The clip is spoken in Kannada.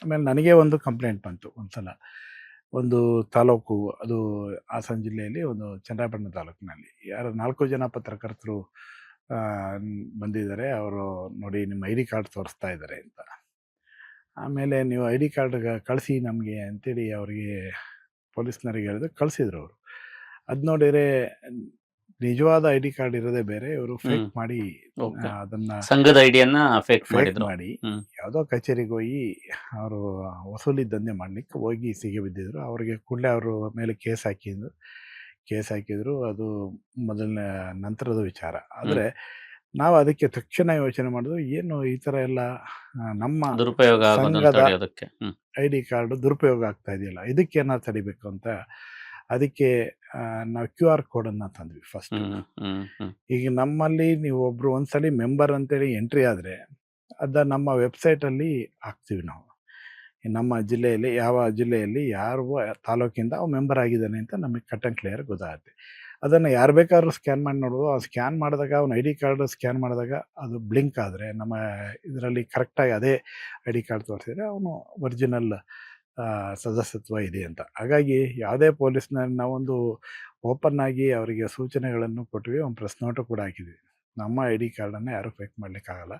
ಆಮೇಲೆ ನನಗೆ ಒಂದು ಕಂಪ್ಲೇಂಟ್ ಬಂತು ಒಂದು ಸಲ. ಒಂದು ತಾಲೂಕು, ಅದು ಹಾಸನ ಜಿಲ್ಲೆಯಲ್ಲಿ ಒಂದು ಚನ್ನರಾಯಪಟ್ಟಣ ತಾಲೂಕಿನಲ್ಲಿ ಯಾರೋ 4 ಜನ ಪತ್ರಕರ್ತರು ಆ, ಬಂದಿದ್ದಾರೆ. ಅವರು ನೋಡಿ ನಿಮ್ಮ ಐ ಡಿ ಕಾರ್ಡ್ ತೋರಿಸ್ತಾ ಇದ್ದಾರೆ ಅಂತ. ಆಮೇಲೆ ನೀವು ಐ ಡಿ ಕಾರ್ಡ್ ಕಳಿಸಿ ನಮಗೆ ಅಂತೇಳಿ ಅವರಿಗೆ ಪೊಲೀಸ್ನರಿಗೆ ಹೇಳಿದ್ರು, ಕಳಿಸಿದ್ರು ಅವರು. ಅದು ನೋಡಿದರೆ ನಿಜವಾದ ಐ ಡಿ ಕಾರ್ಡ್ ಇರೋದೇ ಬೇರೆ, ಇವರು ಫೇಕ್ ಮಾಡಿ ಓಕೆ. ಅದನ್ನು ಸಂಘದ ಐಡಿಯನ್ನ ಫೇಕ್ ಫೇಕ್ ಮಾಡಿದ್ರು. ಮಾಡಿ ಹ್ಮ್. ಯಾವುದೋ ಕಚೇರಿಗೆ ಹೋಗಿ ಅವರು ವಸೂಲಿ ದಂಧೆ ಮಾಡಲಿಕ್ಕೆ ಹೋಗಿ ಸಿಗಿ ಬಿದ್ದಿದ್ರು. ಅವರಿಗೆ ಕೂಡಲೇ ಅವರು ಮೇಲೆ ಕೇಸ್ ಹಾಕಿದ್ರು. ಅದು ಮೊದಲನೇ ನಂತರದ ವಿಚಾರ. ಆದರೆ ನಾವು ಅದಕ್ಕೆ ತಕ್ಷಣ ಯೋಚನೆ ಮಾಡಿದ್ವು, ಏನು ಈ ಥರ ಎಲ್ಲ ನಮ್ಮ ದುರುಪಯೋಗ ಆಗೋದನ್ನ ಸಂಘದ ತಡೆಯೋದಕ್ಕೆ. ಐ ಡಿ ಕಾರ್ಡ್ ದುರುಪಯೋಗ ಆಗ್ತಾ ಇದೆಯಲ್ಲ, ಇದಕ್ಕೇನ ತಡಿಬೇಕು ಅಂತ ಅದಕ್ಕೆ ನಾವು ಕ್ಯೂ ಆರ್ ಕೋಡನ್ನು ತಂದ್ವಿ ಫಸ್ಟ್. ಈಗ ನಮ್ಮಲ್ಲಿ ನೀವು ಒಬ್ಬರು ಒಂದ್ಸಲಿ ಮೆಂಬರ್ ಅಂತೇಳಿ ಎಂಟ್ರಿ ಆದರೆ ನಮ್ಮ ವೆಬ್ಸೈಟಲ್ಲಿ ಹಾಕ್ತೀವಿ ನಾವು. ನಮ್ಮ ಜಿಲ್ಲೆಯಲ್ಲಿ ಯಾವ ಜಿಲ್ಲೆಯಲ್ಲಿ ಯಾರು ತಾಲೂಕಿಂದ ಅವ ಮೆಂಬರ್ ಆಗಿದ್ದಾನೆ ಅಂತ ನಮಗೆ ಕಟ್ ಆ್ಯಂಡ್ ಕ್ಲಿಯರ್ ಗೊತ್ತಾಗುತ್ತೆ. ಅದನ್ನು ಯಾರು ಬೇಕಾದ್ರೂ ಸ್ಕ್ಯಾನ್ ಮಾಡಿ ನೋಡ್ಬೋದು. ಆ ಸ್ಕ್ಯಾನ್ ಮಾಡಿದಾಗ ಅವ್ನ ಐ ಡಿ ಕಾರ್ಡ್ ಸ್ಕ್ಯಾನ್ ಮಾಡಿದಾಗ ಅದು ಬ್ಲಿಂಕ್ ಆದರೆ ನಮ್ಮ ಇದರಲ್ಲಿ ಕರೆಕ್ಟಾಗಿ ಅದೇ ಐ ಡಿ ಕಾರ್ಡ್ ತೋರಿಸಿದ್ರೆ ಅವನು ಒರಿಜಿನಲ್ ಸದಸ್ಯತ್ವ ಇದೆ ಅಂತ. ಹಾಗಾಗಿ ಯಾವುದೇ ಪೊಲೀಸ್ನ ನಾವೊಂದು ಓಪನ್ ಆಗಿ ಅವರಿಗೆ ಸೂಚನೆಗಳನ್ನು ಕೊಟ್ವಿ, ಒಂದು ಪ್ರೆಸ್ ನೋಟು ಕೂಡ ಹಾಕಿದ್ವಿ. ನಮ್ಮ ಐ ಡಿ ಕಾರ್ಡನ್ನು ಯಾರೂ ಫೇಕ್ ಮಾಡಲಿಕ್ಕಾಗಲ್ಲ.